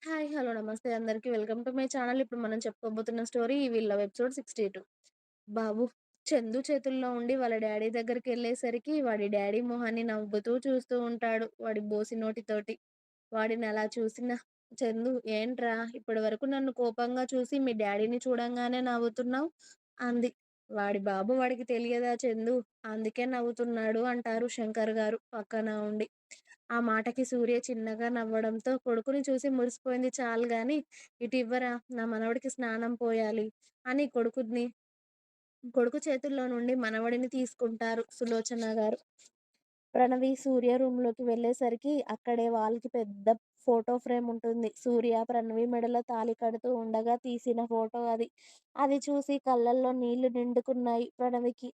Hi. Hello. నమస్తే అందరికి. Welcome to my channel. ఇప్పుడు మనం చెప్పుకోబోతున్న స్టోరీ 'వీళ్ళ' ఎపిసోడ్ 62. బాబు చందు చేతుల్లో ఉండి వాళ్ళ డ్యాడీ దగ్గరికెళ్ళేసరికి వాడి డ్యాడీ మొహాన్ని నవ్వుతూ చూస్తూ ఉంటాడు. వాడి బోసి నోటితోటి. వాడినలా చూసిన చందు, "ఏంట్రా ఇప్పటివరకు నన్ను కోపంగా చూసి మీ డ్యాడీని చూడంగానే నవ్వుతున్నావు" అంది. "వాడి బాబు వాడికి తెలియదా చందు, అందుకే నవ్వుతున్నాడు" అంటారు శంకర్ గారు పక్కన ఉండి. ఆ మాటకి సూర్య చిన్నగా నవ్వడంతో, కొడుకుని చూసి మురిసిపోయింది చాలుగాని, "ఇటివ్వరా నా మనవడికి స్నానం పోయాలి" అని కొడుకు చేతుల్లో నుండి మనవడిని తీసుకుంటారు సులోచన గారు. ప్రణవి సూర్య రూమ్‌లోకి వెళ్ళేసరికి అక్కడే వాల్‌కి పెద్ద ఫోటో ఫ్రేమ్ ఉంటుంది. సూర్య, ప్రణవి మెడలో తాళి కడుతూ ఉండగా తీసిన ఫోటో అది. అది చూసి కళ్ళల్లో నీళ్లు నిండుకున్నాయి ప్రణవికి.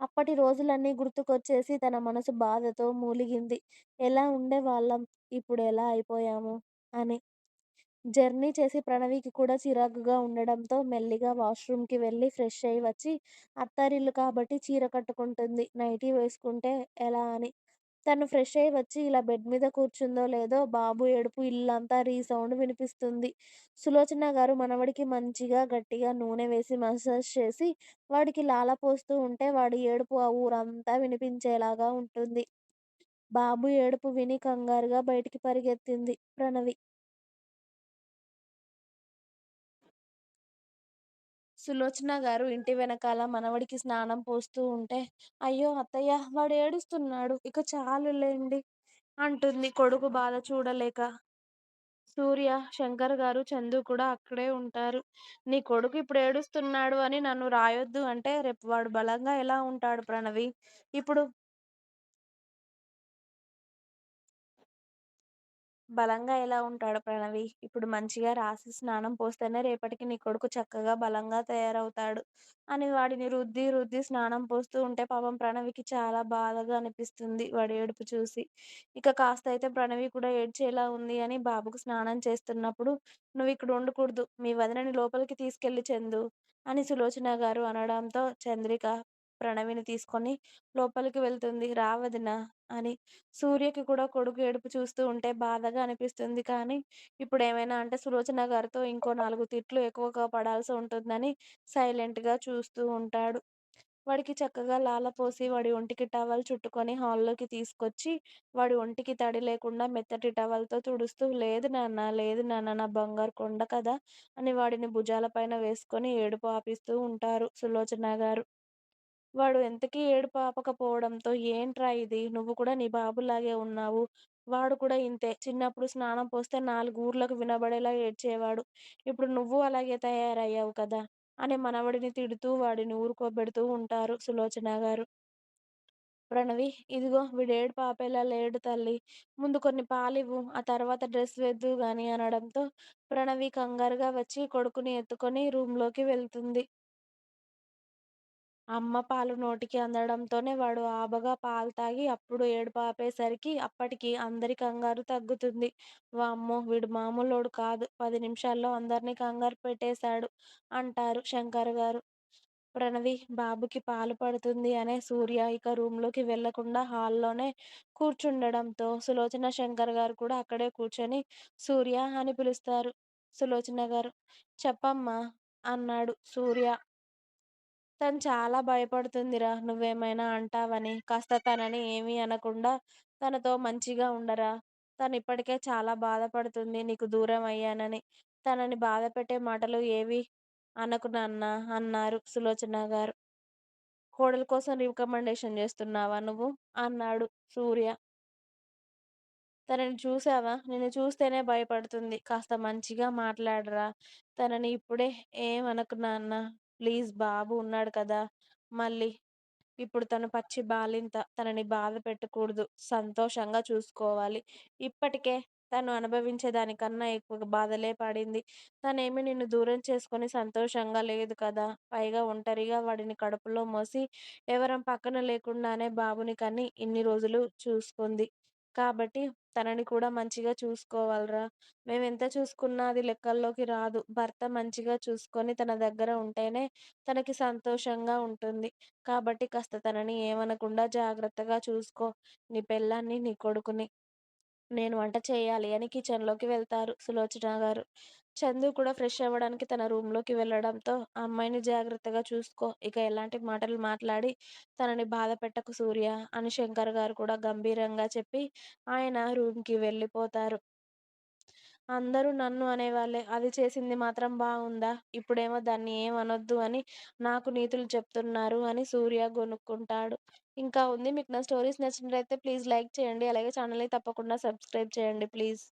అప్పటి రోజులన్నీ గుర్తుకొచ్చేసి తన మనసు బాధతో మూలిగింది. ఎలా ఉండేవాళ్ళం, ఇప్పుడెలా అయిపోయాము అని. జర్నీ చేసి ప్రణవికి కూడా చిరాకుగా ఉండడంతో మెల్లిగా వాష్‌రూమ్‌కి వెళ్ళి ఫ్రెష్ అయ్యి వచ్చి, అత్తారిల్లు కాబట్టి చీర కట్టుకుంటుంది. నైటీ వేసుకుంటే ఎలా అని. తను ఫ్రెష్ అయ్యి వచ్చి ఇలా బెడ్ మీద కూర్చుందో లేదో బాబు ఏడుపు ఇల్లంతా రీసౌండ్ వినిపిస్తుంది. సులోచన గారు మనవడికి మంచిగా గట్టిగా నూనె వేసి మసాజ్ చేసి వాడికి లాల పోస్తూ ఉంటే వాడి ఏడుపు ఆ ఊరంతా వినిపించేలాగా ఉంటుంది. బాబు ఏడుపు విని కంగారుగా బయటికి పరిగెత్తింది ప్రణవి. సులోచన గారు ఇంటి వెనకాల మనవడికి స్నానం పోస్తూ ఉంటే, "అయ్యో అత్తయ్య, వాడు ఏడుస్తున్నాడు. ఇక చాలులెండి" అంటుంది కొడుకు బాధ చూడలేక. సూర్య, శంకర్ గారు, చందు కూడా అక్కడే ఉంటారు. "నీ కొడుకు ఇప్పుడు ఏడుస్తున్నాడు అని నన్ను రాయొద్దు అంటే రేపు వాడు బలంగా ఎలా ఉంటాడు ప్రణవి? ఇప్పుడు బలంగా ఎలా ఉంటాడు ప్రణవి? ఇప్పుడు మంచిగా రాసి స్నానం పోస్తేనే రేపటికి నీ కొడుకు చక్కగా బలంగా తయారవుతాడు" అని వాడిని రుద్ది, రుద్ది స్నానం పోస్తూ ఉంటే పాపం ప్రణవికి చాలా బాధగా అనిపిస్తుంది వాడి ఏడుపు చూసి. ఇక కాస్త అయితే ప్రణవి కూడా ఏడ్చేలా ఉంది అని బాబుకు స్నానం చేస్తున్నప్పుడు, "నువ్విక్కడ ఉండకూడదు. మీ వదినని లోపలికి తీసుకెళ్ళు చందు" అని సులోచన గారు అనడంతో చంద్రిక ప్రణవిని తీసుకొని లోపలికి వెళ్తుంది. "రా వదినా" అని. సూర్యకి కూడా కొడుకు ఏడుపు చూస్తూ ఉంటే బాధగా అనిపిస్తుంది. కానీ, ఇప్పుడేమైనా అంటే సులోచన గారితో ఇంకో 4 తిట్లు ఎక్కువగా పడాల్సి ఉంటుందని సైలెంట్‌గా చూస్తూ ఉంటాడు. వాడికి చక్కగా లాల పోసి వాడి ఒంటికి టవల్ చుట్టుకొని హాల్లోకి తీసుకొచ్చి, వాడి ఒంటికి తడి లేకుండా మెత్తటి టవల్‌తో తుడుస్తూ, "లేదు నాన్న, లేదు నాన్న, నా బంగారు కొండ కదా" అని వాడిని భుజాల పైన వేసుకొని ఏడుపు ఆపిస్తూ ఉంటారు సులోచన గారు. వాడు ఎంతకీ ఏడుపు ఆపకపోవడంతో, "ఏంట్రా ఇది? నువ్వు కూడా నీ బాబులాగే ఉన్నావు. వాడు కూడా ఇంతే. చిన్నప్పుడు స్నానం పోస్తే 4 ఊర్లకు వినబడేలా ఏడ్చేవాడు. ఇప్పుడు నువ్వు అలాగే తయారయ్యావు కదా" అని మనవడిని తిడుతూ, వాడిని ఊరుకోబెడుతూ ఉంటారు సులోచన గారు. "ప్రణవి, ఇదిగో వీడు ఏడుపు ఆపేలా లేడు తల్లి. ముందు కొన్ని పాలివ్వు. ఆ తర్వాత డ్రెస్ వేద్దువు గాని" అనడంతో ప్రణవి కంగారుగా వచ్చి కొడుకుని ఎత్తుకొని రూమ్‌లోకి వెళ్తుంది. అమ్మ పాలు నోటికి అందడంతోనే వాడు ఆబగా పాలు తాగి అప్పుడు ఏడుపు ఆపేసరికి అప్పటికి అందరి కంగారు తగ్గుతుంది. వామ్మో, వీడు మామూలోడు కాదు. 10 నిమిషాల్లో అందరినీ కంగారు పెట్టేశాడు అంటారు శంకర్ గారు. ప్రణవి బాబుకి పాలు పడుతుంది అనే సూర్య ఇక రూమ్‌లోకి వెళ్ళకుండా హాల్లోనే కూర్చుండడంతో సులోచన, శంకర్ గారు కూడా అక్కడే కూర్చొని సూర్య అని పిలుస్తారు. సులోచన గారు, "చెప్పమ్మా" అన్నాడు సూర్య. తను చాలా భయపడుతుందిరా నువ్వేమైనా అంటావని. కాస్త తనని ఏమీ అనకుండా తనతో మంచిగా ఉండరా. తనిప్పటికే చాలా బాధపడుతుంది నీకు దూరం అయ్యానని. తనని బాధపెట్టే మాటలు ఏవి అనకు నాన్నా అన్నారు సులోచన గారు. కోడలు కోసం రికమెండేషన్ చేస్తున్నావా నువ్వు? అన్నాడు సూర్య. తనని చూసావా? నిన్ను చూస్తేనే భయపడుతుంది. కాస్త మంచిగా మాట్లాడరా. తనని ఇప్పుడే ఏమనకు నాన్న. ప్లీజ్, బాబు ఉన్నాడు కదా! మళ్ళీ. ఇప్పుడు తను పచ్చి బాలింత. తనని బాధ పెట్టకూడదు. సంతోషంగా చూసుకోవాలి. ఇప్పటికే తను అనుభవించే దానికన్నా ఎక్కువ బాధలే పడింది. తనేమి నిన్ను దూరం చేసుకొని సంతోషంగా లేదు కదా! పైగా ఒంటరిగా వాడిని కడుపులో మోసి, ఎవరం పక్కన లేకుండానే బాబుని కని ఇన్ని రోజులు చూసుకుంది. కాబట్టి తనని కూడా మంచిగా చూసుకోవాలిరా. మేమెంత చూసుకున్నా అది లెక్కల్లోకి రాదు. భర్త మంచిగా చూసుకొని తన దగ్గర ఉంటేనే తనకి సంతోషంగా ఉంటుంది. కాబట్టి కాస్త తనని ఏమనకుండా జాగ్రత్తగా చూసుకో. నీ పెళ్ళాన్ని, నీ కొడుకుని. నేను వంట చేయాలి అని కిచెన్‌లోకి వెళ్తారు సులోచన గారు. చందు కూడా ఫ్రెష్ అవ్వడానికి తన రూమ్‌లోకి వెళ్ళడంతో, "అమ్మాయిని జాగ్రత్తగా చూసుకో. ఇక ఎలాంటి మాటలు మాట్లాడి తనని బాధ పెట్టకు సూర్య" అని శంకర్ గారు కూడా గంభీరంగా చెప్పి ఆయన రూమ్‌కి వెళ్ళిపోతారు. అందరూ నన్ను అనేవాళ్ళే. అది చేసింది మాత్రం బావుందా? ఇప్పుడేమో దాన్ని ఏమనొద్దు అని నాకు నీతులు చెప్తున్నారు అని సూర్య గొనుక్కుంటాడు. ఇంకా ఉంది. మీకు నా స్టోరీస్ నచ్చినట్లయితే ప్లీజ్ లైక్ చేయండి. అలాగే ఛానెల్‌ని తప్పకుండా సబ్స్క్రైబ్ చేయండి ప్లీజ్.